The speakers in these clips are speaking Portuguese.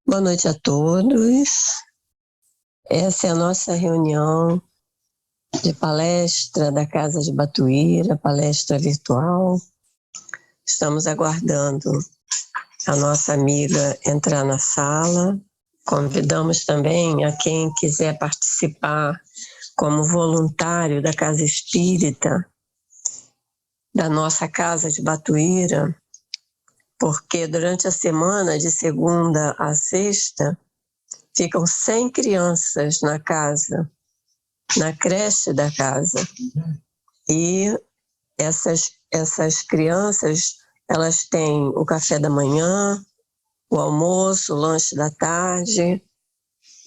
Boa noite a todos. Essa é a nossa reunião de palestra da Casa de Batuíra, palestra virtual. Estamos aguardando a nossa amiga entrar na sala. Convidamos também a quem quiser participar como voluntário da Casa Espírita, da nossa Casa de Batuíra, porque durante a semana, de segunda a sexta, ficam 100 crianças na casa, na creche da casa. E essas crianças, elas têm o café da manhã, o almoço, o lanche da tarde,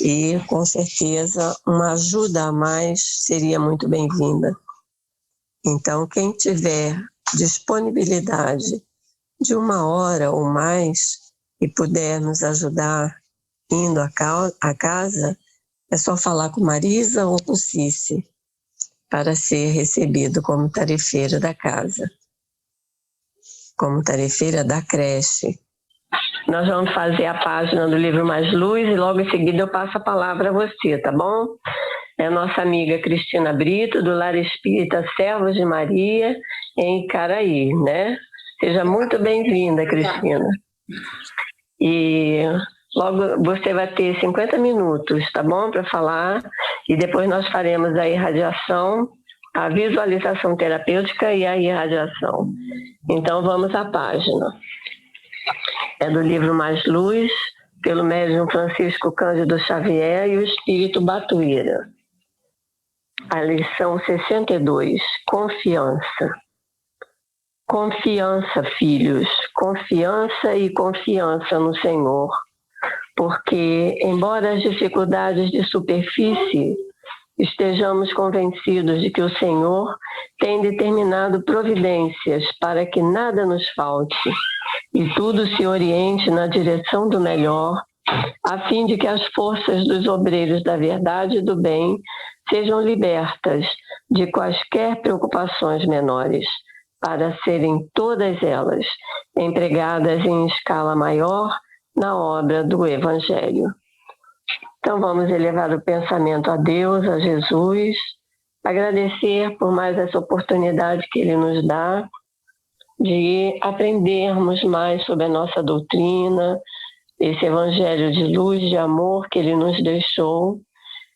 e com certeza uma ajuda a mais seria muito bem-vinda. Então, quem tiver disponibilidade de 1 hora ou mais e puder nos ajudar indo à casa, é só falar com Marisa ou com Cici para ser recebido como tarefeira da casa, como tarefeira da creche. Nós vamos fazer a página do livro Mais Luz e logo em seguida eu passo a palavra a você, tá bom? É a nossa amiga Cristina Brito, do Lar Espírita Servos de Maria, em Icaraí, né? Seja muito bem-vinda, Cristina. E logo você vai ter 50 minutos, tá bom, para falar, e depois nós faremos a irradiação, a visualização terapêutica e a irradiação. Então vamos à página. É do livro Mais Luz, pelo médium Francisco Cândido Xavier e o Espírito Batuíra. A lição 62, confiança. Confiança, filhos, confiança e confiança no Senhor, porque, embora as dificuldades de superfície, estejamos convencidos de que o Senhor tem determinado providências para que nada nos falte e tudo se oriente na direção do melhor, a fim de que as forças dos obreiros da verdade e do bem sejam libertas de quaisquer preocupações menores, para serem todas elas empregadas em escala maior na obra do Evangelho. Então vamos elevar o pensamento a Deus, a Jesus, agradecer por mais essa oportunidade que Ele nos dá de aprendermos mais sobre a nossa doutrina, esse Evangelho de luz, de amor que Ele nos deixou.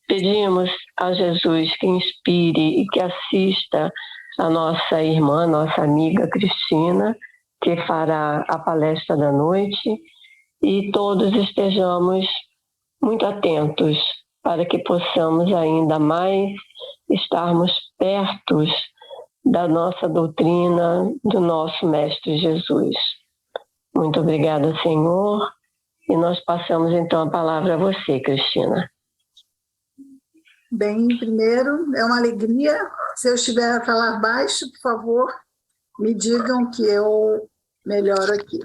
Pedimos a Jesus que inspire e que assista a nossa irmã, nossa amiga Cristina, que fará a palestra da noite, e todos estejamos muito atentos para que possamos ainda mais estarmos perto da nossa doutrina, do nosso Mestre Jesus. Muito obrigada, Senhor, e nós passamos então a palavra a você, Cristina. Bem, primeiro, é uma alegria. Se eu estiver a falar baixo, por favor, me digam que eu melhoro aqui.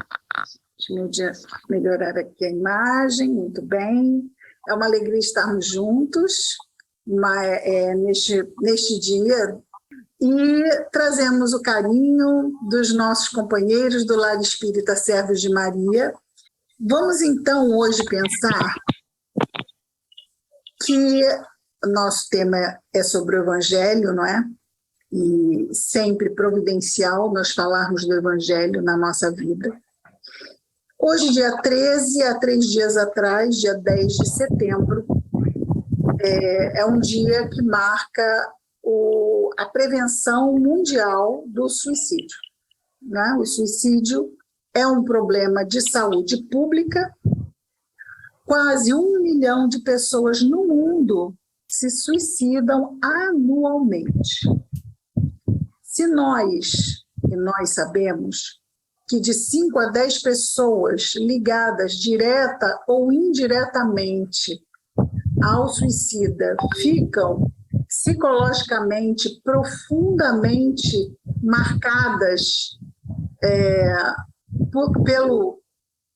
Deixa eu melhorar aqui a imagem, muito bem. É uma alegria estarmos juntos neste dia e trazemos o carinho dos nossos companheiros do Lar Espírita Servos de Maria. Vamos então hoje pensar que o nosso tema é sobre o Evangelho, não é? E sempre providencial nós falarmos do Evangelho na nossa vida. Hoje, dia 13, há 3 dias atrás, dia 10 de setembro, é um dia que marca a prevenção mundial do suicídio, né? O suicídio é um problema de saúde pública. Quase 1 milhão de pessoas no mundo se suicidam anualmente. Se nós sabemos que de 5 a 10 pessoas ligadas direta ou indiretamente ao suicida ficam psicologicamente profundamente marcadas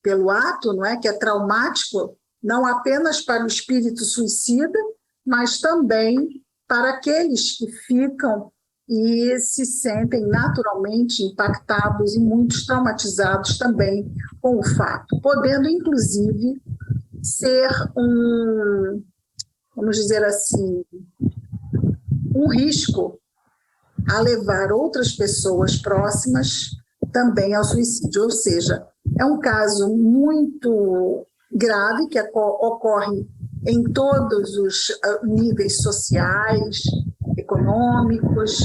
pelo ato, não é, que é traumático, não apenas para o espírito suicida, mas também para aqueles que ficam e se sentem naturalmente impactados e muitos traumatizados também com o fato, podendo, inclusive, ser vamos dizer assim, um risco a levar outras pessoas próximas também ao suicídio. Ou seja, é um caso muito grave que ocorre em todos os níveis sociais, econômicos,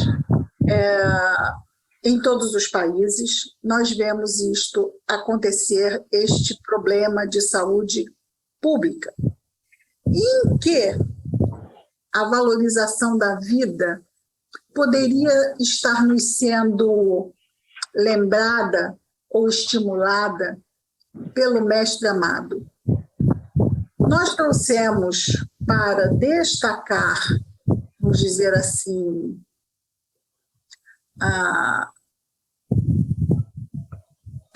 em todos os países. Nós vemos isto acontecer, este problema de saúde pública, em que a valorização da vida poderia estar nos sendo lembrada ou estimulada pelo Mestre amado. Nós trouxemos para destacar, vamos dizer assim, a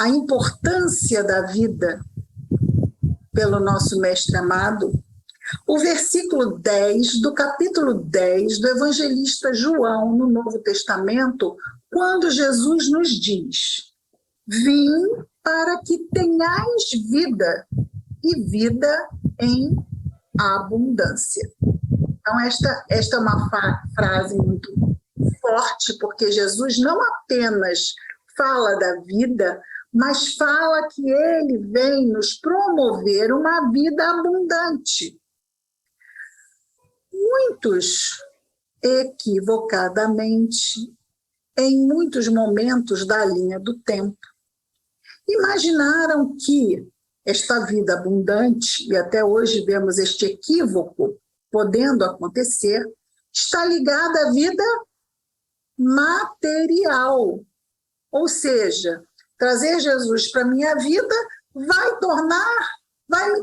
importância da vida pelo nosso Mestre amado, o versículo 10 do capítulo 10 do evangelista João, no Novo Testamento, quando Jesus nos diz: vim para que tenhais vida, e vida em abundância. Então, esta é uma frase muito forte, porque Jesus não apenas fala da vida, mas fala que ele vem nos promover uma vida abundante. Muitos, equivocadamente, em muitos momentos da linha do tempo, imaginaram que esta vida abundante, e até hoje vemos este equívoco podendo acontecer, está ligada à vida material. Ou seja, trazer Jesus para a minha vida vai me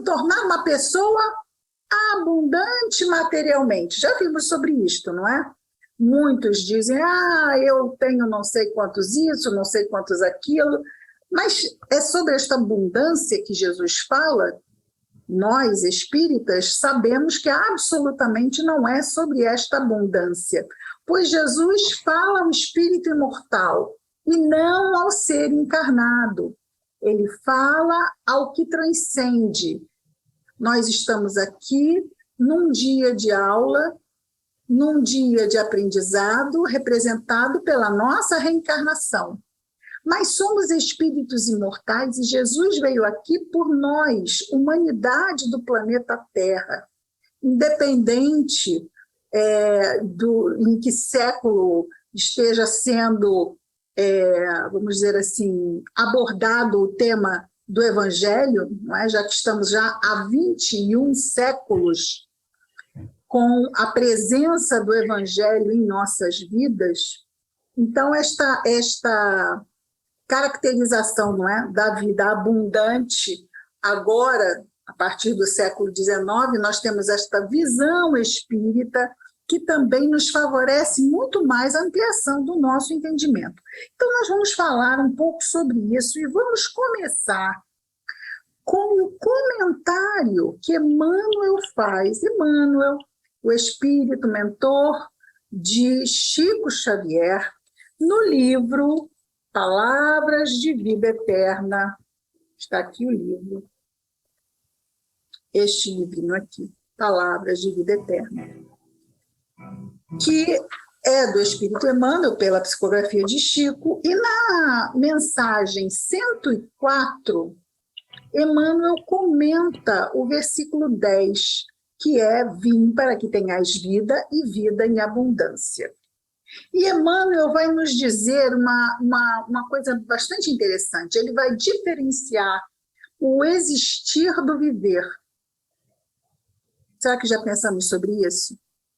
tornar uma pessoa abundante materialmente. Já vimos sobre isto, não é? Muitos dizem, eu tenho não sei quantos isso, não sei quantos aquilo, mas é sobre esta abundância que Jesus fala. Nós, espíritas, sabemos que absolutamente não é sobre esta abundância, pois Jesus fala ao espírito imortal e não ao ser encarnado. Ele fala ao que transcende. Nós estamos aqui num dia de aula, num dia de aprendizado, representado pela nossa reencarnação. Mas somos espíritos imortais e Jesus veio aqui por nós, humanidade do planeta Terra, independente em que século esteja sendo, vamos dizer assim, abordado o tema do Evangelho, não é? Já que estamos já há 21 séculos com a presença do Evangelho em nossas vidas. Então, esta caracterização, não é, da vida abundante, agora, a partir do século XIX, nós temos esta visão espírita que também nos favorece muito mais a ampliação do nosso entendimento. Então, nós vamos falar um pouco sobre isso e vamos começar com o comentário que Emmanuel faz. Emmanuel, o espírito mentor de Chico Xavier, no livro Palavras de Vida Eterna. Está aqui o livro. Este livrinho aqui, Palavras de Vida Eterna, que é do Espírito Emmanuel, pela psicografia de Chico, e na mensagem 104, Emmanuel comenta o versículo 10, que é: vim para que tenhais vida e vida em abundância. E Emmanuel vai nos dizer uma coisa bastante interessante. Ele vai diferenciar o existir do viver. Será que já pensamos sobre isso?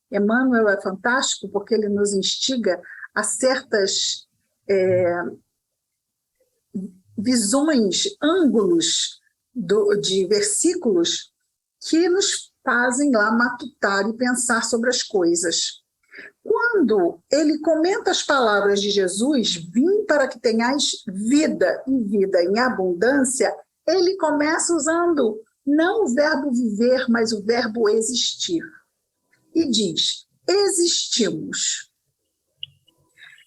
Emmanuel é fantástico porque ele nos instiga a certas visões, ângulos de versículos que nos fazem lá matutar e pensar sobre as coisas. Quando ele comenta as palavras de Jesus, vim para que tenhais vida e vida em abundância, ele começa usando não o verbo viver, mas o verbo existir. E diz: existimos.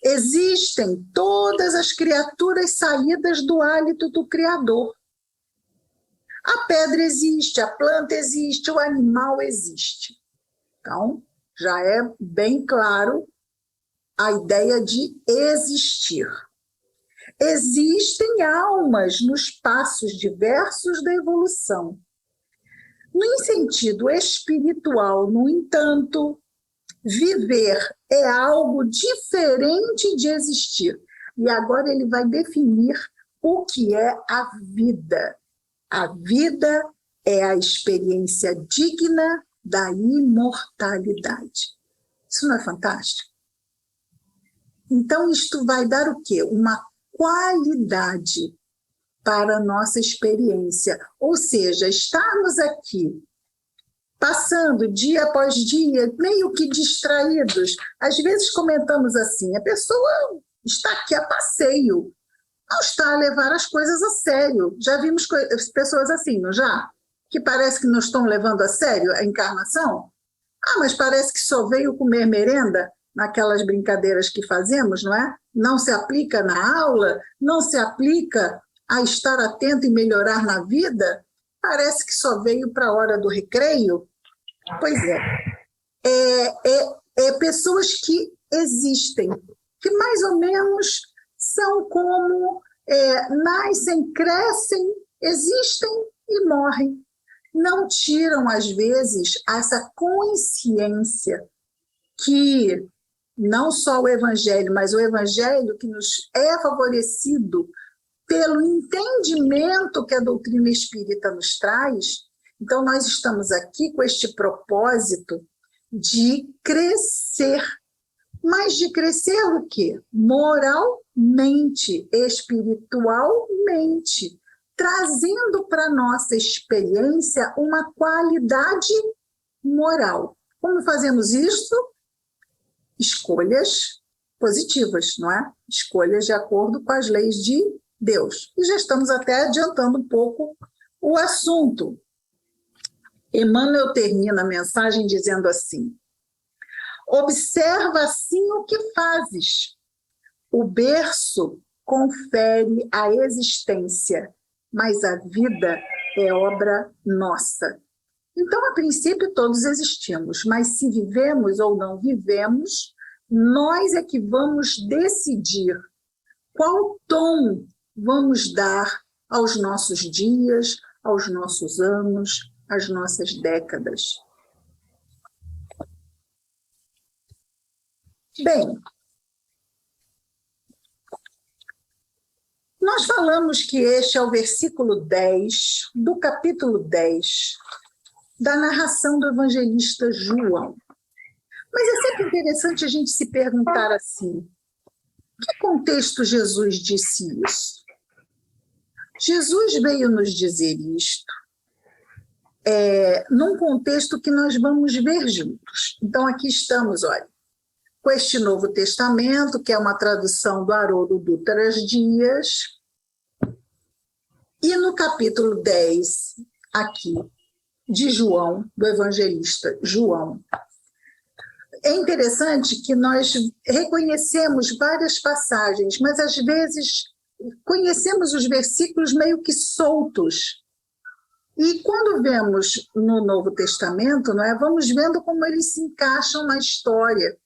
Existem todas as criaturas saídas do hálito do Criador. A pedra existe, a planta existe, o animal existe. Então, já é bem claro a ideia de existir. Existem almas nos passos diversos da evolução. No sentido espiritual, no entanto, viver é algo diferente de existir. E agora ele vai definir o que é a vida. A vida é a experiência digna da imortalidade. Isso não é fantástico? Então, isto vai dar o quê? Uma qualidade para a nossa experiência. Ou seja, estarmos aqui, passando dia após dia, meio que distraídos. Às vezes comentamos assim, a pessoa está aqui a passeio, não está a levar as coisas a sério. Já vimos pessoas assim, não já? Que parece que não estão levando a sério a encarnação. Mas parece que só veio comer merenda naquelas brincadeiras que fazemos, não é? Não se aplica na aula, não se aplica a estar atento e melhorar na vida. Parece que só veio para a hora do recreio. Pois é pessoas que existem, que mais ou menos são como nascem, crescem, existem e morrem. Não tiram, às vezes, essa consciência que não só o Evangelho, mas o Evangelho que nos é favorecido pelo entendimento que a doutrina espírita nos traz. Então, nós estamos aqui com este propósito de crescer. Mas de crescer o quê? Moralmente, espiritualmente, trazendo para a nossa experiência uma qualidade moral. Como fazemos isso? Escolhas positivas, não é? Escolhas de acordo com as leis de Deus. E já estamos até adiantando um pouco o assunto. Emmanuel termina a mensagem dizendo assim: observa assim o que fazes. O berço confere a existência, mas a vida é obra nossa. Então, a princípio, todos existimos, mas se vivemos ou não vivemos, nós é que vamos decidir qual tom vamos dar aos nossos dias, aos nossos anos, às nossas décadas. Bem, nós falamos que este é o versículo 10 do capítulo 10 da narração do evangelista João. Mas é sempre interessante a gente se perguntar assim: em que contexto Jesus disse isso? Jesus veio nos dizer isto num contexto que nós vamos ver juntos. Então, aqui estamos, olha, com este Novo Testamento, que é uma tradução do Haroldo Dutra Dias, e no capítulo 10, aqui, de João, do evangelista João. É interessante que nós reconhecemos várias passagens, mas às vezes conhecemos os versículos meio que soltos. E quando vemos no Novo Testamento, não é, vamos vendo como eles se encaixam na história,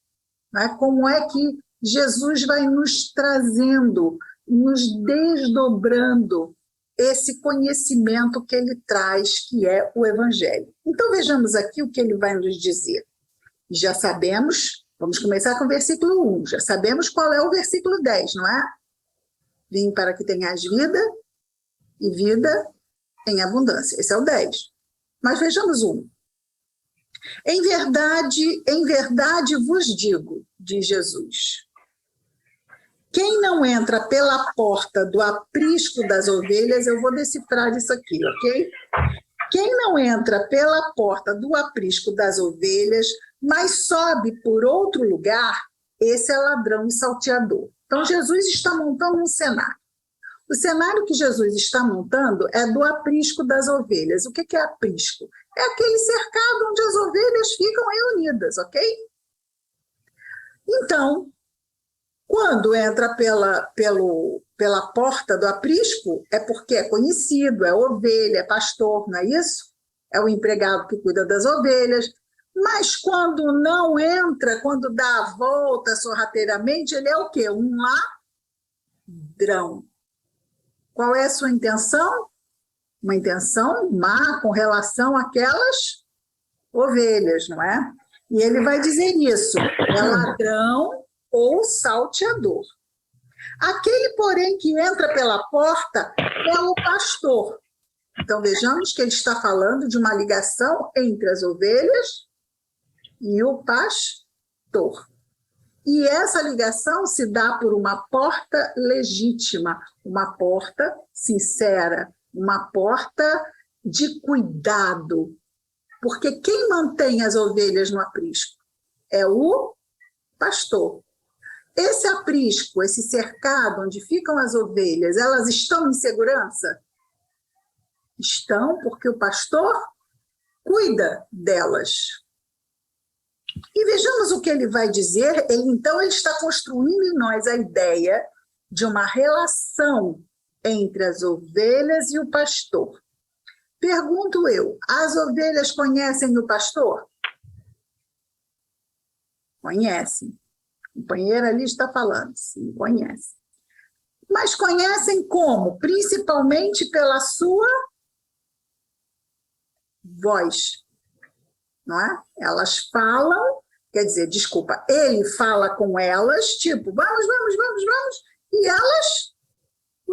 não é? Como é que Jesus vai nos trazendo, nos desdobrando esse conhecimento que ele traz, que é o Evangelho. Então vejamos aqui o que ele vai nos dizer. Já sabemos, vamos começar com o versículo 1, já sabemos qual é o versículo 10, não é? Vim para que tenhas vida, e vida em abundância. Esse é o 10. Mas vejamos 1. Em verdade vos digo, diz Jesus, quem não entra pela porta do aprisco das ovelhas, eu vou decifrar isso aqui, ok? Quem não entra pela porta do aprisco das ovelhas, mas sobe por outro lugar, esse é ladrão e salteador. Então, Jesus está montando um cenário. O cenário que Jesus está montando é do aprisco das ovelhas. O que é aprisco? É aquele cercado onde as ovelhas ficam reunidas, ok? Então, Quando entra pela porta do aprisco, é porque é conhecido, é ovelha, é pastor, não é isso? É o empregado que cuida das ovelhas. Mas quando não entra, quando dá a volta sorrateiramente, ele é o quê? Um ladrão. Qual é a sua intenção? Uma intenção má com relação àquelas ovelhas, não é? E ele vai dizer isso, é ladrão ou salteador. Aquele, porém, que entra pela porta é o pastor. Então, vejamos que ele está falando de uma ligação entre as ovelhas e o pastor. E essa ligação se dá por uma porta legítima, uma porta sincera, uma porta de cuidado. Porque quem mantém as ovelhas no aprisco é o pastor. Esse aprisco, esse cercado onde ficam as ovelhas, elas estão em segurança? Estão, porque o pastor cuida delas. E vejamos o que ele vai dizer. Então, ele está construindo em nós a ideia de uma relação entre as ovelhas e o pastor. Pergunto eu, as ovelhas conhecem o pastor? Conhecem. O companheiro ali está falando, sim, conhece. Mas conhecem como? Principalmente pela sua voz, não é? Elas falam, quer dizer, desculpa, ele fala com elas, tipo, vamos, e elas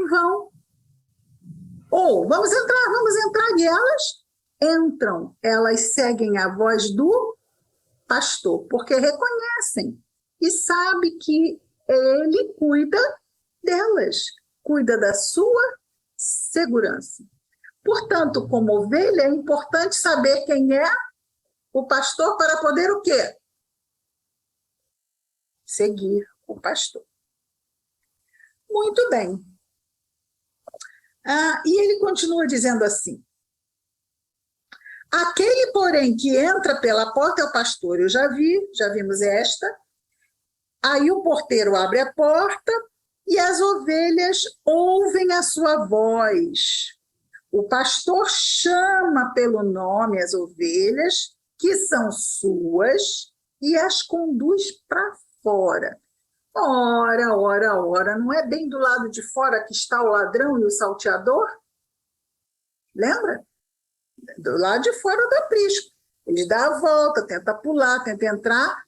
vão. Ou, vamos entrar, e elas entram, elas seguem a voz do pastor, porque reconhecem e sabe que ele cuida delas, cuida da sua segurança. Portanto, como ovelha, é importante saber quem é o pastor para poder o quê? Seguir o pastor. Muito bem. E ele continua dizendo assim, aquele, porém, que entra pela porta é o pastor. Eu já vimos esta. Aí o porteiro abre a porta e as ovelhas ouvem a sua voz. O pastor chama pelo nome as ovelhas, que são suas, e as conduz para fora. Ora, não é bem do lado de fora que está o ladrão e o salteador? Lembra? Do lado de fora do aprisco. Ele dá a volta, tenta pular, tenta entrar.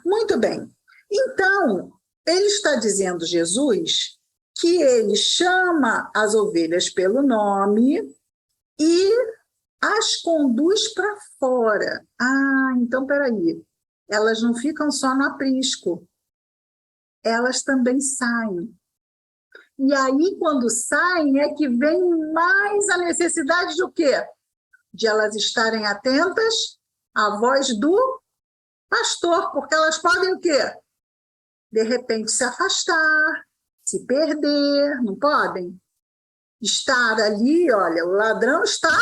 Muito bem. Então, ele está dizendo, Jesus, que ele chama as ovelhas pelo nome e as conduz para fora. Então, peraí. Elas não ficam só no aprisco. Elas também saem. E aí, quando saem, é que vem mais a necessidade de o quê? De elas estarem atentas à voz do pastor, porque elas podem o quê? De repente se afastar, se perder, não podem? Estar ali, olha, o ladrão está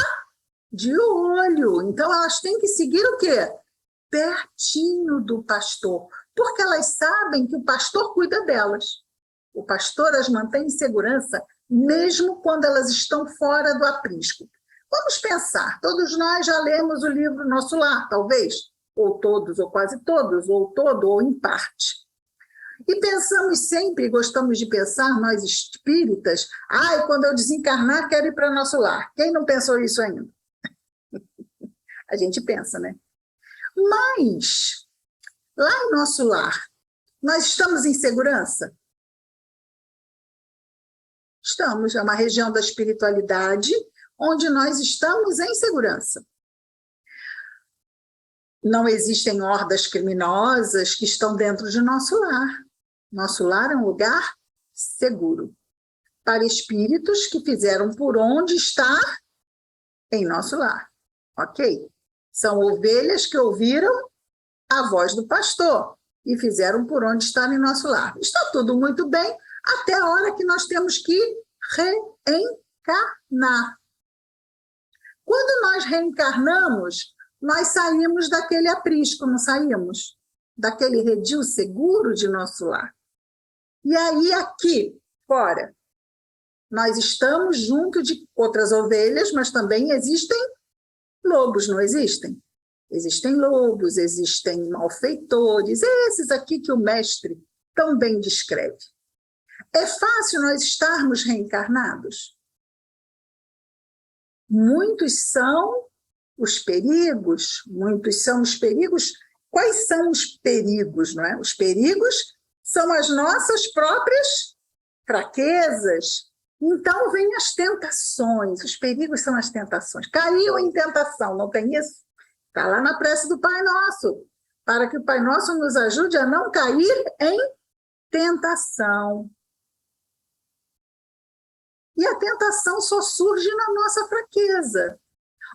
de olho, então elas têm que seguir o quê? Pertinho do pastor, porque elas sabem que o pastor cuida delas. O pastor as mantém em segurança, mesmo quando elas estão fora do aprisco. Vamos pensar, todos nós já lemos o livro Nosso Lar, talvez, ou todos, ou quase todos, ou todo, ou em parte. E pensamos sempre, gostamos de pensar, nós espíritas, quando eu desencarnar, quero ir para Nosso Lar. Quem não pensou isso ainda? A gente pensa, né? Mas, lá em Nosso Lar, nós estamos em segurança? Estamos, é uma região da espiritualidade onde nós estamos em segurança. Não existem hordas criminosas que estão dentro de nosso lar. Nosso lar é um lugar seguro para espíritos que fizeram por onde estar em nosso lar. Ok? São ovelhas que ouviram a voz do pastor e fizeram por onde estar em nosso lar. Está tudo muito bem até a hora que nós temos que reencarnar. Quando nós reencarnamos, nós saímos daquele aprisco, não saímos? Daquele redil seguro de nosso lar. E aí, aqui, fora, nós estamos junto de outras ovelhas, mas também existem lobos, não existem? Existem lobos, existem malfeitores, esses aqui que o mestre tão bem descreve. É fácil nós estarmos reencarnados? Muitos são os perigos, muitos são os perigos. Quais são os perigos, não é? Os perigos são as nossas próprias fraquezas. Então, vêm as tentações, os perigos são as tentações. Caiu em tentação, não tem isso? Está lá na prece do Pai Nosso, para que o Pai Nosso nos ajude a não cair em tentação. E a tentação só surge na nossa fraqueza.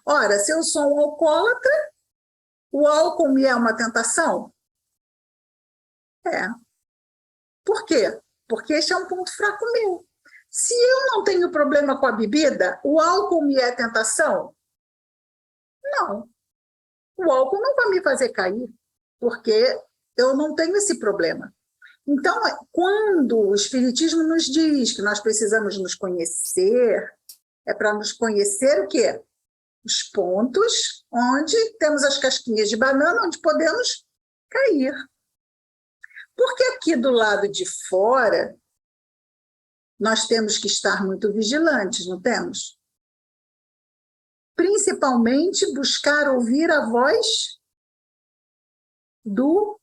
Ora, se eu sou um alcoólatra, o álcool me é uma tentação? É. Por quê? Porque este é um ponto fraco meu. Se eu não tenho problema com a bebida, o álcool me é tentação? Não. O álcool não vai me fazer cair, porque eu não tenho esse problema. Então, quando o Espiritismo nos diz que nós precisamos nos conhecer, é para nos conhecer o quê? Os pontos onde temos as casquinhas de banana, onde podemos cair. Porque aqui do lado de fora, nós temos que estar muito vigilantes, não temos? Principalmente buscar ouvir a voz do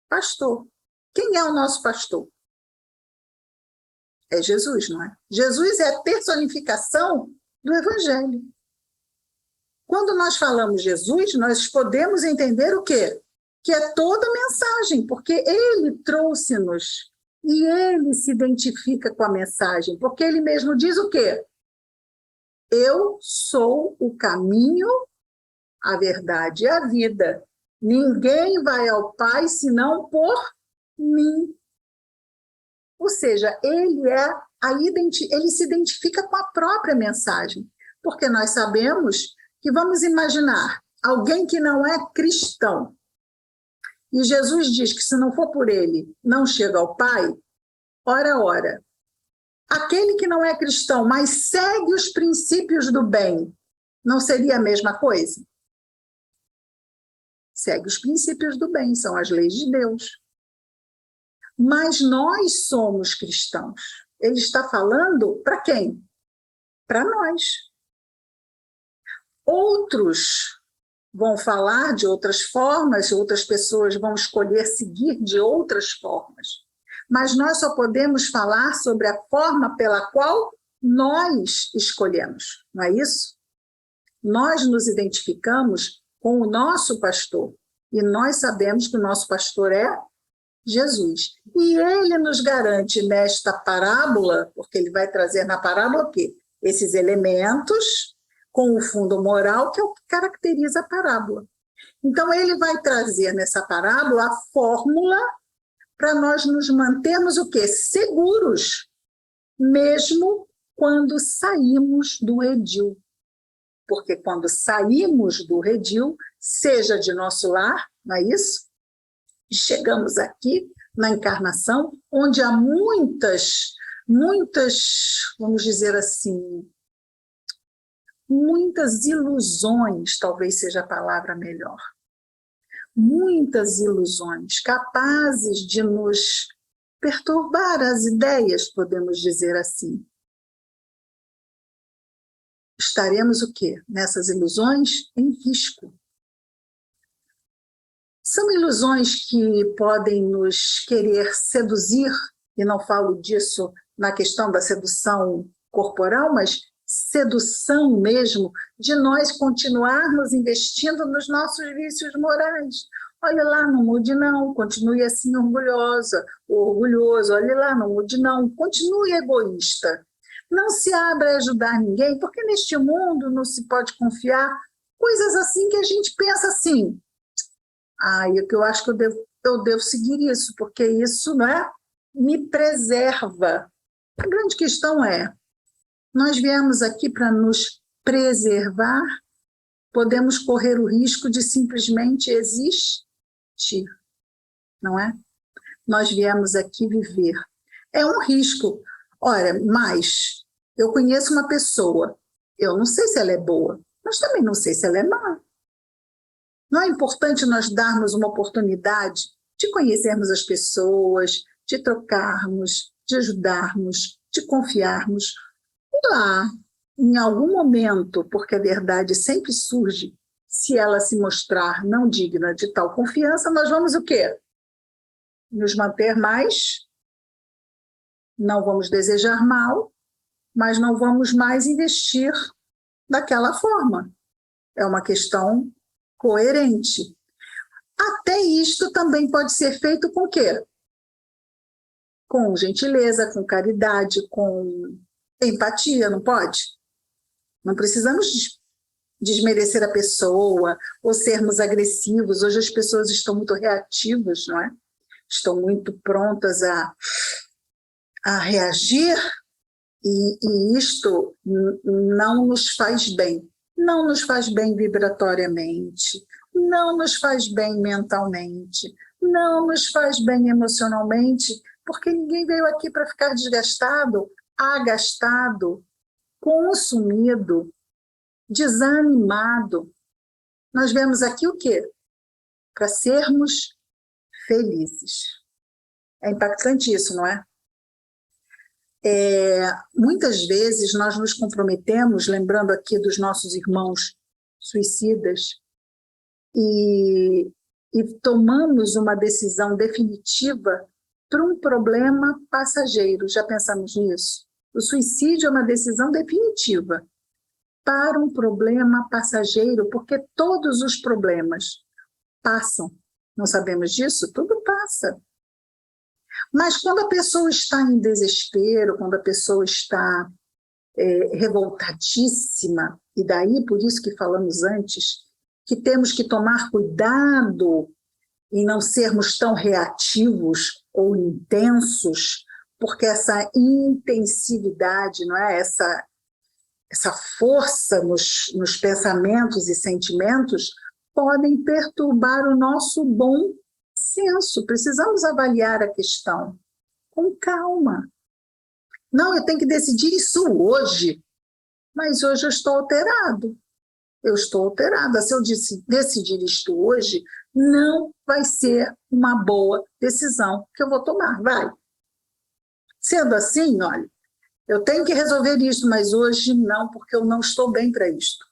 pastor. Quem é o nosso pastor? É Jesus, não é? Jesus é a personificação do Evangelho. Quando nós falamos Jesus, nós podemos entender o quê? Que é toda a mensagem, porque ele trouxe-nos e ele se identifica com a mensagem, porque ele mesmo diz o quê? Eu sou o caminho, a verdade e a vida. Ninguém vai ao Pai senão por mim. Ou seja, ele se identifica com a própria mensagem, porque nós sabemos que, vamos imaginar, alguém que não é cristão, e Jesus diz que se não for por ele, não chega ao Pai, ora. Aquele que não é cristão, mas segue os princípios do bem, não seria a mesma coisa? Segue os princípios do bem, são as leis de Deus. Mas nós somos cristãos. Ele está falando para quem? Para nós. Outros vão falar de outras formas, outras pessoas vão escolher seguir de outras formas. Mas nós só podemos falar sobre a forma pela qual nós escolhemos, não é isso? Nós nos identificamos com o nosso pastor, e nós sabemos que o nosso pastor é Jesus. E ele nos garante nesta parábola, porque ele vai trazer na parábola o quê? Esses elementos com o fundo moral, que é o que caracteriza a parábola. Então, ele vai trazer nessa parábola a fórmula para nós nos mantermos o quê? Seguros, mesmo quando saímos do redil. Porque quando saímos do redil, seja de nosso lar, não é isso? Chegamos aqui na encarnação, onde há muitas, vamos dizer assim, muitas ilusões, talvez seja a palavra melhor. Muitas ilusões capazes de nos perturbar as ideias, podemos dizer assim. Estaremos o quê? Nessas ilusões em risco. São ilusões que podem nos querer seduzir, e não falo disso na questão da sedução corporal, mas sedução mesmo, de nós continuarmos investindo nos nossos vícios morais. Olha lá, não mude não, continue assim orgulhosa, orgulhoso, olha lá, não mude não, continue egoísta. Não se abra a ajudar ninguém, porque neste mundo não se pode confiar. Coisas assim que a gente pensa assim, eu acho que eu devo seguir isso, porque isso, não é, me preserva. A grande questão é, nós viemos aqui para nos preservar, podemos correr o risco de simplesmente existir, não é? Nós viemos aqui viver, É um risco. Ora, mas eu conheço uma pessoa, eu não sei se ela é boa, mas também não sei se ela é má. Não é importante nós darmos uma oportunidade de conhecermos as pessoas, de trocarmos, de ajudarmos, de confiarmos. E lá, em algum momento, porque a verdade sempre surge, se ela se mostrar não digna de tal confiança, nós vamos o quê? Nos manter mais, não vamos desejar mal, mas não vamos mais investir daquela forma. É uma questão coerente. Até isto também pode ser feito com o quê? Com gentileza, com caridade, com empatia, não pode? Não precisamos desmerecer a pessoa ou sermos agressivos. Hoje as pessoas estão muito reativas, não é? Estão muito prontas a reagir e isto não nos faz bem. Não nos faz bem vibratoriamente, não nos faz bem mentalmente, não nos faz bem emocionalmente, porque ninguém veio aqui para ficar desgastado, agastado, consumido, desanimado. Nós viemos aqui o quê? Para sermos felizes. É impactante isso, não é? Muitas vezes nós nos comprometemos, lembrando aqui dos nossos irmãos suicidas, e tomamos uma decisão definitiva para um problema passageiro. Já pensamos nisso? O suicídio é uma decisão definitiva para um problema passageiro, porque todos os problemas passam. Não sabemos disso? Tudo passa. Mas quando a pessoa está em desespero, quando a pessoa está revoltadíssima, e daí por isso que falamos antes, que temos que tomar cuidado em não sermos tão reativos ou intensos, porque essa intensividade, não é? essa força nos pensamentos e sentimentos podem perturbar o nosso bom senso. Precisamos avaliar a questão com calma. Não, eu tenho que decidir isso hoje, mas hoje eu estou alterado. Eu estou alterada. Se eu decidir isto hoje, não vai ser uma boa decisão que eu vou tomar. Vai. Sendo assim, olha, eu tenho que resolver isso, mas hoje não, porque eu não estou bem para isto.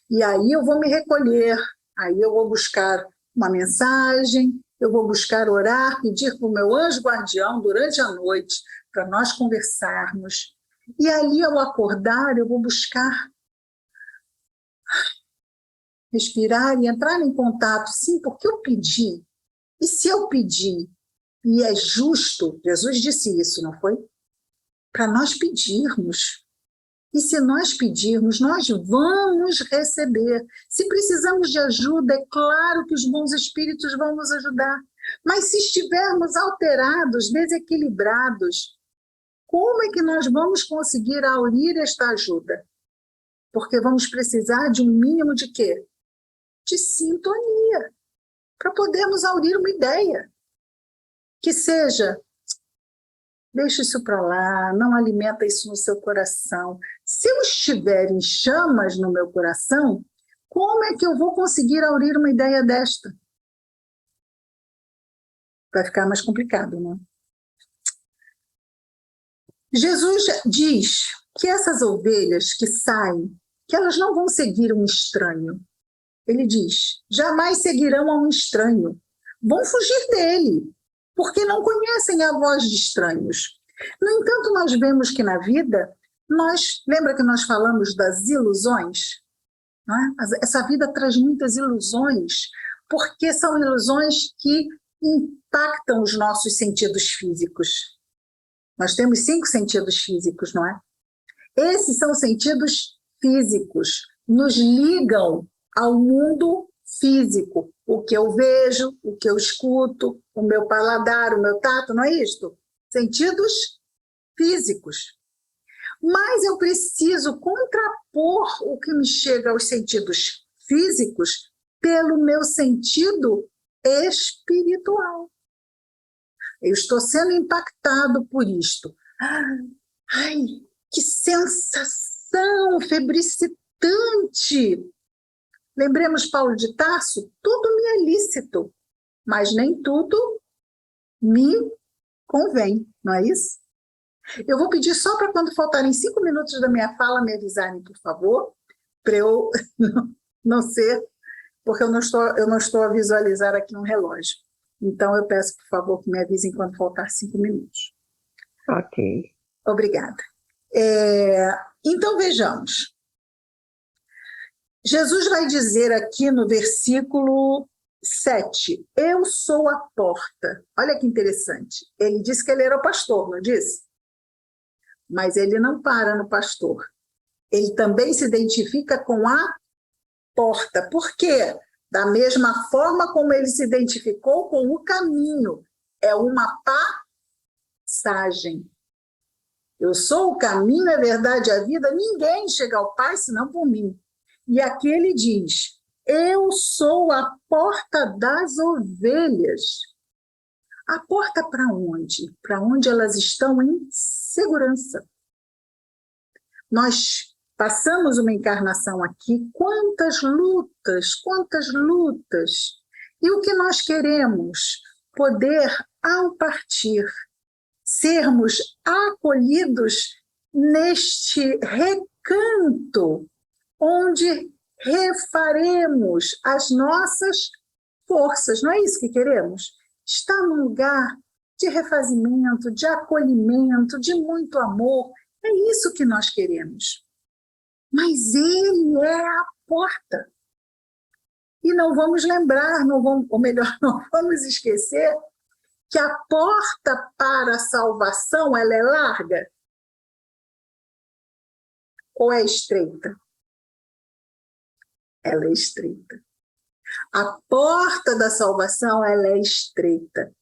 E aí eu vou me recolher, aí eu vou buscar uma mensagem, eu vou buscar orar, pedir para o meu anjo guardião durante a noite, para nós conversarmos. E ali, ao acordar, eu vou buscar respirar e entrar em contato, sim, porque eu pedi. E se eu pedir, e é justo, Jesus disse isso, não foi? Para nós pedirmos. E se nós pedirmos, nós vamos receber. Se precisamos de ajuda, é claro que os bons espíritos vão nos ajudar. Mas se estivermos alterados, desequilibrados, como é que nós vamos conseguir aurir esta ajuda? Porque vamos precisar de um mínimo de quê? De sintonia, para podermos aurir uma ideia. Que seja, deixa isso para lá, não alimenta isso no seu coração. Se eu estiver em chamas no meu coração, como é que eu vou conseguir aurir uma ideia desta? Vai ficar mais complicado, não é? Jesus diz que essas ovelhas que saem, que elas não vão seguir um estranho. Ele diz, jamais seguirão a um estranho. Vão fugir dele, porque não conhecem a voz de estranhos. No entanto, nós vemos que na vida, lembra que nós falamos das ilusões? Não é? Essa vida traz muitas ilusões, porque são ilusões que impactam os nossos sentidos físicos. Nós temos 5 sentidos físicos, não é? Esses são sentidos físicos, nos ligam ao mundo físico. O que eu vejo, o que eu escuto, o meu paladar, o meu tato, não é isto? Sentidos físicos. Mas eu preciso contrapor o que me chega aos sentidos físicos pelo meu sentido espiritual. Eu estou sendo impactado por isto. Ai, que sensação febricitante! Lembremos Paulo de Tarso, tudo me é lícito, mas nem tudo me convém, não é isso? Eu vou pedir só para quando faltarem 5 minutos da minha fala me avisarem, por favor, para eu não ser, porque eu não estou a visualizar aqui um relógio. Então, eu peço, por favor, que me avisem quando faltar 5 minutos. Ok. Obrigada. Então, vejamos. Jesus vai dizer aqui no versículo 7, eu sou a porta. Olha que interessante. Ele disse que ele era o pastor, não disse? Mas ele não para no pastor. Ele também se identifica com a porta. Por quê? Da mesma forma como ele se identificou com o caminho. É uma passagem. Eu sou o caminho, a verdade e a vida. Ninguém chega ao Pai senão por mim. E aqui ele diz, eu sou a porta das ovelhas. A porta para onde? Para onde elas estão em segurança. Nós passamos uma encarnação aqui, quantas lutas. E o que nós queremos? Poder, ao partir, sermos acolhidos neste recanto, onde refaremos as nossas forças. Não é isso que queremos? Estar num lugar de refazimento, de acolhimento, de muito amor. É isso que nós queremos. Mas ele é a porta. E não vamos lembrar, não vamos esquecer que a porta para a salvação, ela é larga ou é estreita? Ela é estreita. A porta da salvação, ela é estreita.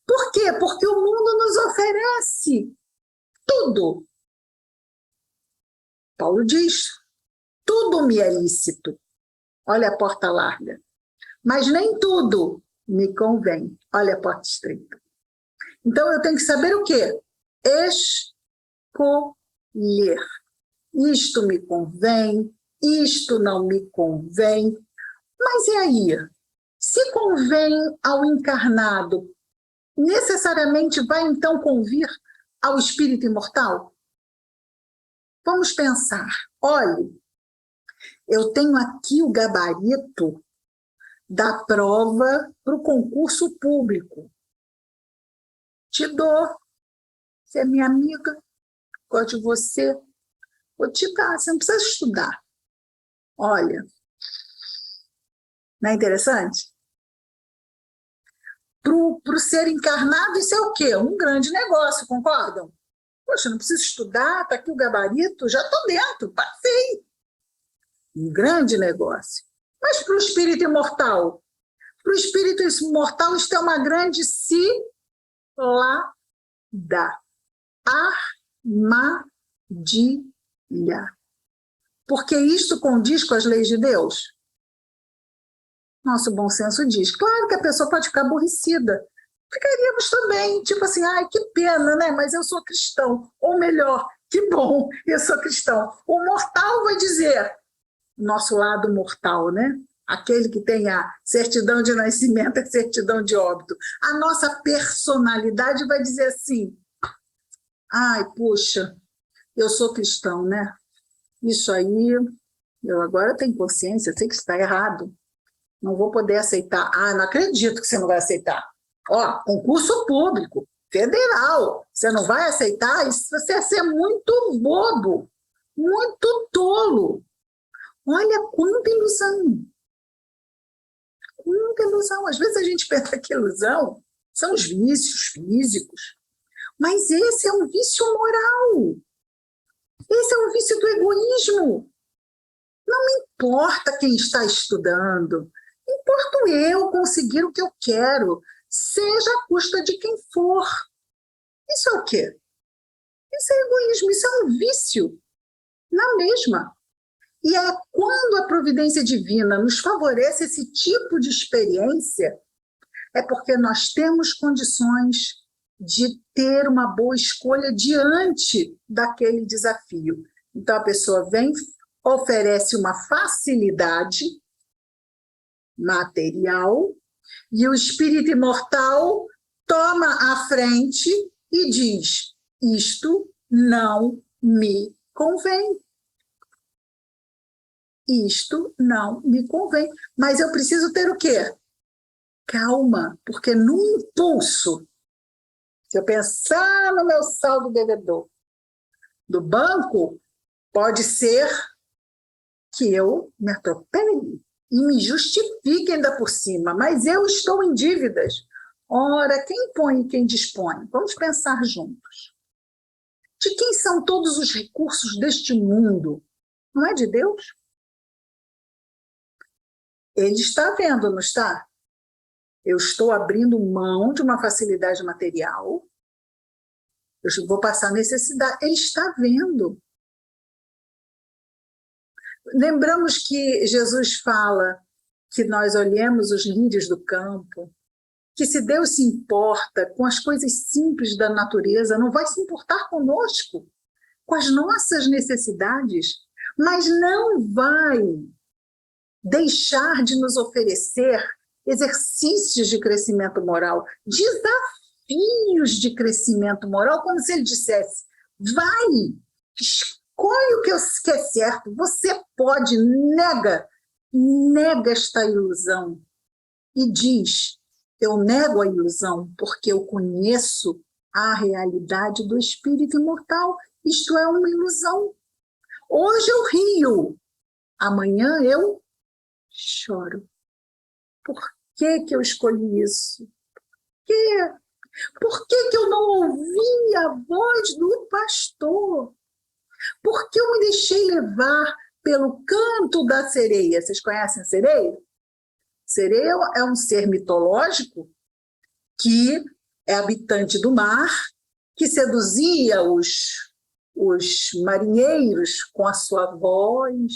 Por quê? Porque o mundo nos oferece tudo. Paulo diz, tudo me é lícito. Olha a porta larga. Mas nem tudo me convém. Olha a porta estreita. Então, eu tenho que saber o quê? Escolher. Isto me convém, isto não me convém. Mas e aí? Se convém ao encarnado, necessariamente vai então convir ao espírito imortal? Vamos pensar. Olhe, eu tenho aqui o gabarito da prova para o concurso público. Te dou. Você é minha amiga, gosto de você. Vou te dar, você não precisa estudar. Olha, não é interessante? Para o ser encarnado, isso é o quê? Um grande negócio, concordam? Poxa, não preciso estudar, está aqui o gabarito, já estou dentro, passei. Um grande negócio. Mas para o espírito imortal? Para o espírito imortal, isto é uma grande cilada. Armadilha. Porque isto condiz com as leis de Deus? Nosso bom senso diz. Claro que a pessoa pode ficar aborrecida. Ficaríamos também, tipo assim, ai, que pena, né? Mas eu sou cristão. Ou melhor, que bom, eu sou cristão. O mortal vai dizer, nosso lado mortal, né? Aquele que tem a certidão de nascimento, a certidão de óbito. A nossa personalidade vai dizer assim, ai, puxa, eu sou cristão, né? Isso aí, eu agora tenho consciência, sei que está errado. Não vou poder aceitar. Ah, não acredito que você não vai aceitar. Ó, concurso público, federal, você não vai aceitar? Isso você vai ser muito bobo, muito tolo. Olha quanta ilusão. Quanta ilusão. Às vezes a gente pensa que ilusão são os vícios físicos, mas esse é um vício moral. Esse é um vício do egoísmo. Não me importa quem está estudando, importa eu conseguir o que eu quero, seja à custa de quem for. Isso é o quê? Isso é egoísmo, isso é um vício. Na mesma. E é quando a providência divina nos favorece esse tipo de experiência, é porque nós temos condições de ter uma boa escolha diante daquele desafio. Então, a pessoa vem, oferece uma facilidade material e o espírito imortal toma a frente e diz: isto não me convém. Isto não me convém. Mas eu preciso ter o quê? Calma, porque no impulso, se eu pensar no meu saldo devedor do banco, pode ser que eu me atropele e me justifique ainda por cima, mas eu estou em dívidas. Ora, quem põe e quem dispõe? Vamos pensar juntos. De quem são todos os recursos deste mundo? Não é de Deus? Ele está vendo, não está? Eu estou abrindo mão de uma facilidade material, eu vou passar necessidade. Ele está vendo. Lembramos que Jesus fala que nós olhemos os lírios do campo, que se Deus se importa com as coisas simples da natureza, não vai se importar conosco, com as nossas necessidades, mas não vai deixar de nos oferecer exercícios de crescimento moral, desafios de crescimento moral, como se ele dissesse: vai, escolhe o que é certo, você pode, nega esta ilusão e diz: eu nego a ilusão porque eu conheço a realidade do espírito imortal, isto é uma ilusão. Hoje eu rio, amanhã eu choro. Por que eu escolhi isso? Por que eu não ouvi a voz do pastor? Por que eu me deixei levar pelo canto da sereia? Vocês conhecem a sereia? Sereia é um ser mitológico que é habitante do mar, que seduzia os marinheiros com a sua voz.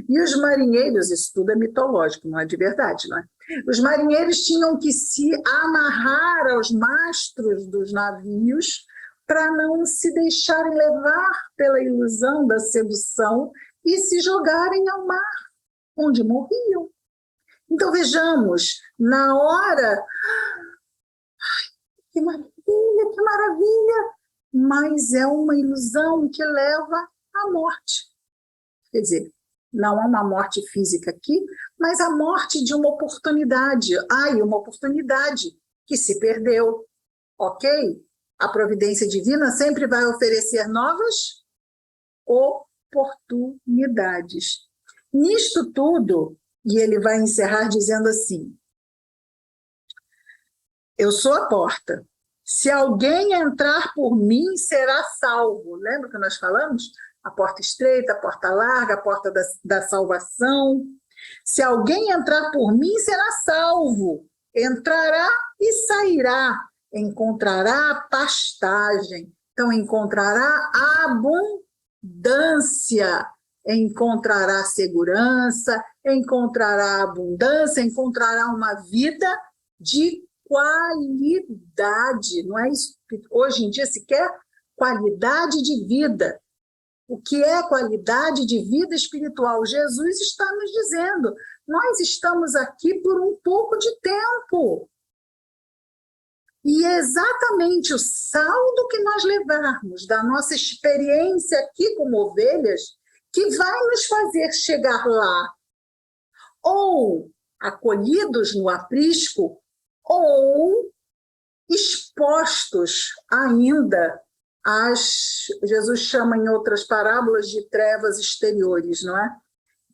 E os marinheiros, isso tudo é mitológico, não é de verdade, não é? Os marinheiros tinham que se amarrar aos mastros dos navios para não se deixarem levar pela ilusão da sedução e se jogarem ao mar, onde morriam. Então, vejamos, na hora... Que maravilha! Mas é uma ilusão que leva à morte. Quer dizer, não há uma morte física aqui, mas a morte de uma oportunidade. Uma oportunidade que se perdeu. Ok? A providência divina sempre vai oferecer novas oportunidades. Nisto tudo, e ele vai encerrar dizendo assim: eu sou a porta. Se alguém entrar por mim, será salvo. Lembra que nós falamos? A porta estreita, a porta larga, a porta da salvação. Se alguém entrar por mim, será salvo. Entrará e sairá. Encontrará pastagem. Então, encontrará abundância. Encontrará segurança, encontrará abundância, encontrará uma vida de qualidade, não é isso? Hoje em dia se quer qualidade de vida. O que é qualidade de vida espiritual? Jesus está nos dizendo, nós estamos aqui por um pouco de tempo. E é exatamente o saldo que nós levarmos da nossa experiência aqui como ovelhas que vai nos fazer chegar lá, ou acolhidos no aprisco, ou expostos ainda Jesus chama em outras parábolas de trevas exteriores, não é?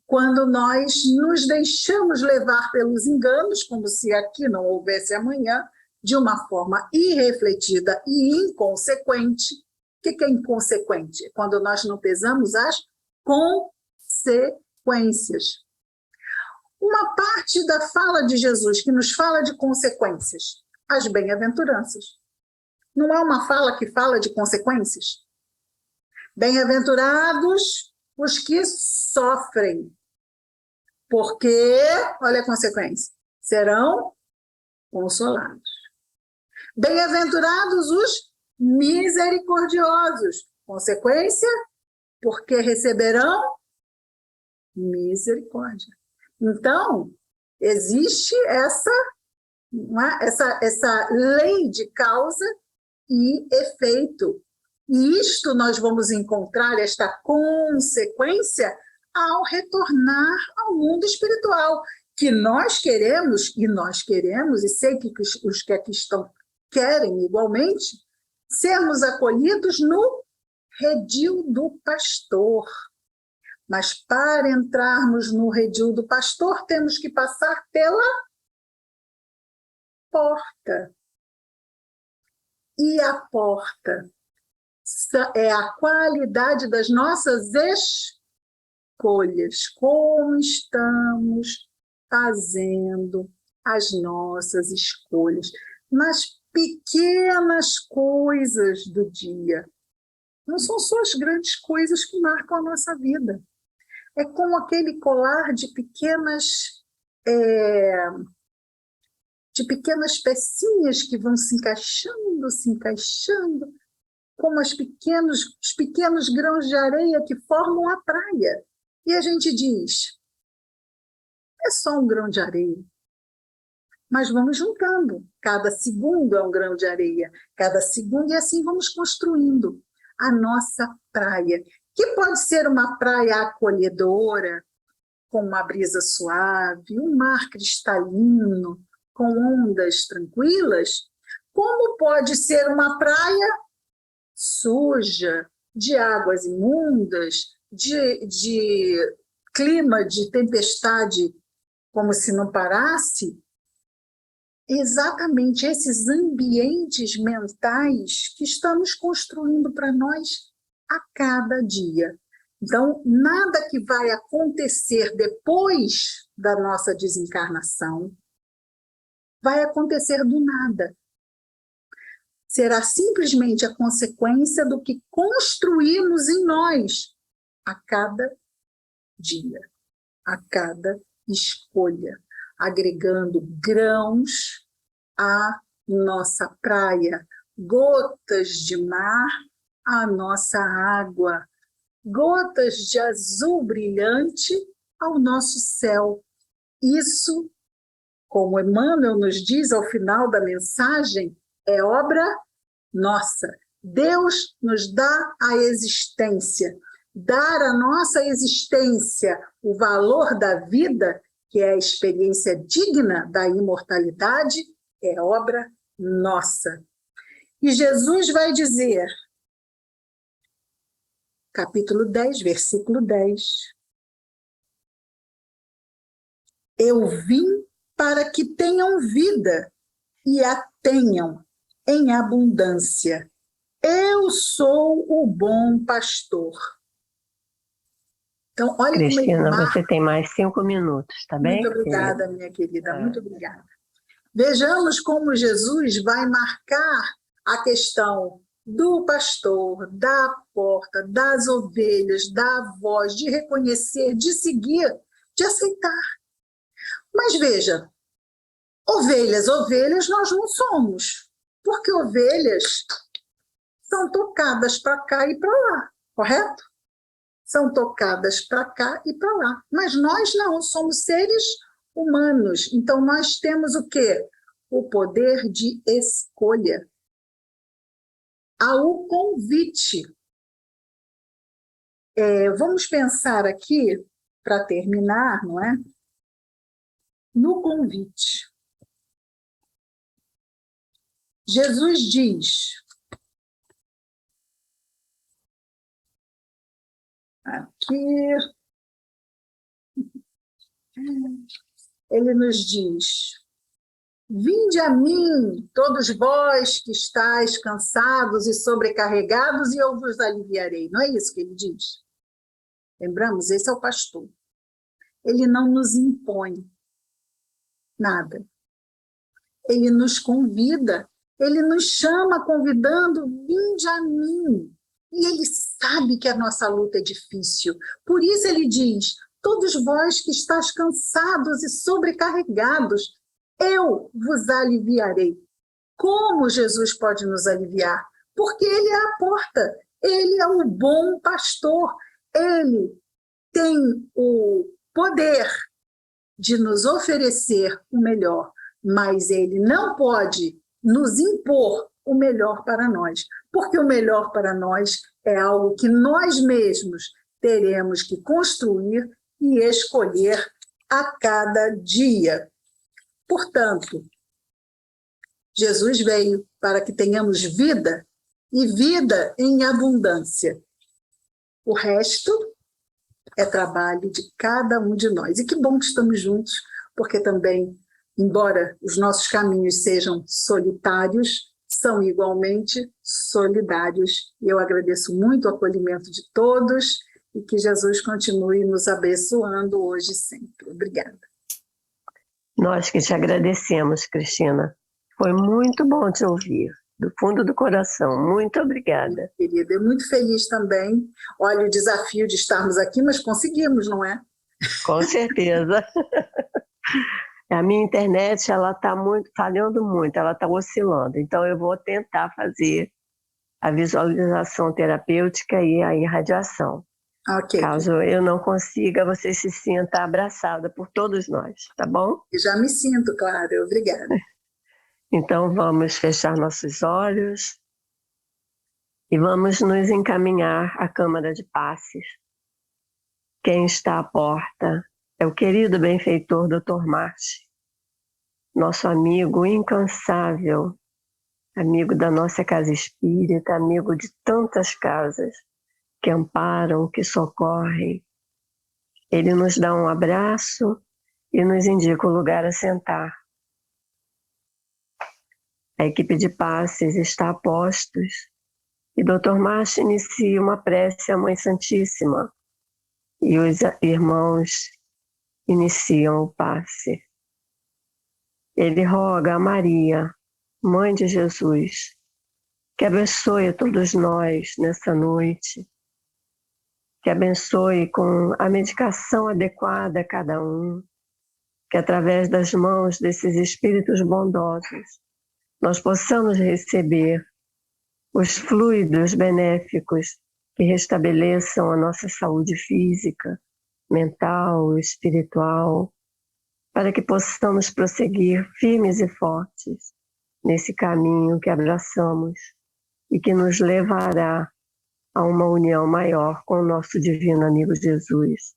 Quando nós nos deixamos levar pelos enganos, como se aqui não houvesse amanhã, de uma forma irrefletida e inconsequente. O que é inconsequente? Quando nós não pesamos as consequências. Uma parte da fala de Jesus que nos fala de consequências, as bem-aventuranças. Não é uma fala que fala de consequências? Bem-aventurados os que sofrem, porque, olha a consequência, serão consolados. Bem-aventurados os misericordiosos. Consequência, porque receberão misericórdia. Então, existe essa lei de causa e efeito. E isto nós vamos encontrar, esta consequência, ao retornar ao mundo espiritual, que nós queremos, e sei que os que aqui estão querem igualmente, sermos acolhidos no redil do pastor. Mas para entrarmos no redil do pastor, temos que passar pela porta. E a porta é a qualidade das nossas escolhas, como estamos fazendo as nossas escolhas nas pequenas coisas do dia. Não são só as grandes coisas que marcam a nossa vida. É como aquele colar de pequenas pecinhas que vão se encaixando, como os pequenos grãos de areia que formam a praia. E a gente diz, é só um grão de areia. Mas vamos juntando. Cada segundo é um grão de areia. Cada segundo, e assim vamos construindo a nossa praia, que pode ser uma praia acolhedora, com uma brisa suave, um mar cristalino, com ondas tranquilas, como pode ser uma praia suja, de águas imundas, de clima de tempestade, como se não parasse. Exatamente esses ambientes mentais que estamos construindo para nós a cada dia. Então, nada que vai acontecer depois da nossa desencarnação vai acontecer do nada. Será simplesmente a consequência do que construímos em nós a cada dia, a cada escolha, agregando grãos à nossa praia, gotas de mar à nossa água, gotas de azul brilhante ao nosso céu. Isso, como Emmanuel nos diz ao final da mensagem, é obra nossa. Deus nos dá a existência. Dar à nossa existência o valor da vida, que é a experiência digna da imortalidade, é obra nossa. E Jesus vai dizer, capítulo 10, versículo 10, eu vim para que tenham vida e a tenham em abundância. Eu sou o bom pastor. Então, olha Cristina, como você tem mais 5 minutos, tá bem? Muito obrigada, minha querida, muito obrigada. Vejamos como Jesus vai marcar a questão do pastor, da porta, das ovelhas, da voz, de reconhecer, de seguir, de aceitar. Mas veja, ovelhas nós não somos, porque ovelhas são tocadas para cá e para lá, correto? São tocadas para cá e para lá. Mas nós não, somos seres humanos. Então nós temos o quê? O poder de escolha. Há o convite. Vamos pensar aqui, para terminar, não é? No convite. Jesus diz, aqui, ele nos diz, vinde a mim, todos vós que estáis cansados e sobrecarregados, e eu vos aliviarei. Não é isso que ele diz? Lembramos, esse é o pastor. Ele não nos impõe nada. Ele nos convida, ele nos chama convidando, vinde a mim. E ele sabe que a nossa luta é difícil. Por isso ele diz, todos vós que estáis cansados e sobrecarregados, eu vos aliviarei. Como Jesus pode nos aliviar? Porque Ele é a porta, Ele é o bom pastor, Ele tem o poder de nos oferecer o melhor, mas Ele não pode nos impor o melhor para nós, porque o melhor para nós é algo que nós mesmos teremos que construir e escolher a cada dia. Portanto, Jesus veio para que tenhamos vida e vida em abundância. O resto é trabalho de cada um de nós. E que bom que estamos juntos, porque também, embora os nossos caminhos sejam solitários, são igualmente solidários. E eu agradeço muito o acolhimento de todos e que Jesus continue nos abençoando hoje e sempre. Obrigada. Nós que te agradecemos, Cristina. Foi muito bom te ouvir, do fundo do coração. Muito obrigada. Querida, muito feliz também. Olha, o desafio de estarmos aqui, mas conseguimos, não é? Com certeza. A minha internet, ela está falhando muito, ela está oscilando. Então, eu vou tentar fazer a visualização terapêutica e a irradiação. Okay. Caso eu não consiga, você se sinta abraçada por todos nós, tá bom? Eu já me sinto, claro. Obrigada. Então, vamos fechar nossos olhos e vamos nos encaminhar à Câmara de Passes. Quem está à porta é o querido benfeitor Dr. Marte, nosso amigo incansável, amigo da nossa casa espírita, amigo de tantas casas que amparam, que socorrem. Ele nos dá um abraço e nos indica o lugar a sentar. A equipe de passes está a postos e Dr. Márcio inicia uma prece à Mãe Santíssima e os irmãos iniciam o passe. Ele roga a Maria, Mãe de Jesus, que abençoe a todos nós nessa noite, que abençoe com a medicação adequada a cada um, que através das mãos desses espíritos bondosos nós possamos receber os fluidos benéficos que restabeleçam a nossa saúde física, mental, espiritual, para que possamos prosseguir firmes e fortes nesse caminho que abraçamos e que nos levará a uma união maior com o nosso divino amigo Jesus.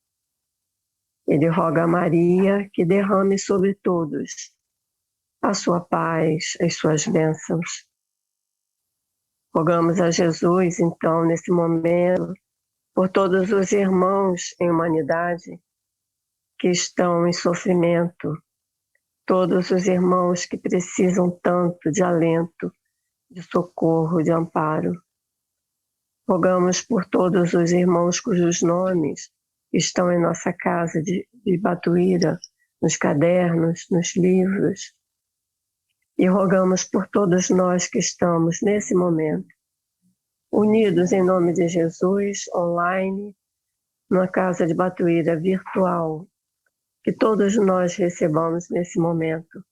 Ele roga a Maria que derrame sobre todos a sua paz, as suas bênçãos. Rogamos a Jesus, então, nesse momento, por todos os irmãos em humanidade que estão em sofrimento, todos os irmãos que precisam tanto de alento, de socorro, de amparo. Rogamos por todos os irmãos cujos nomes estão em nossa casa de Batuíra, nos cadernos, nos livros. E rogamos por todos nós que estamos, nesse momento, unidos em nome de Jesus, online, numa casa de Batuíra virtual, que todos nós recebamos nesse momento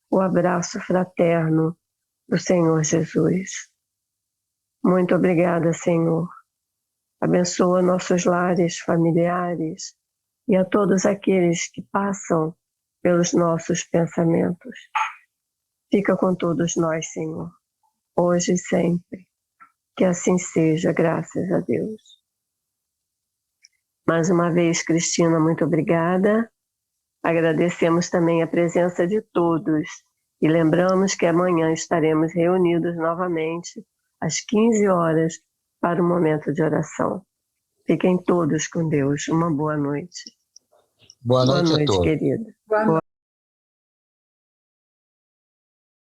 o abraço fraterno do Senhor Jesus. Muito obrigada, Senhor. Abençoa nossos lares familiares e a todos aqueles que passam pelos nossos pensamentos. Fica com todos nós, Senhor, hoje e sempre. Que assim seja, graças a Deus. Mais uma vez, Cristina, muito obrigada. Agradecemos também a presença de todos e lembramos que amanhã estaremos reunidos novamente às 15 horas para o momento de oração. Fiquem todos com Deus. Uma boa noite. Boa noite a todos. Querida. Boa noite.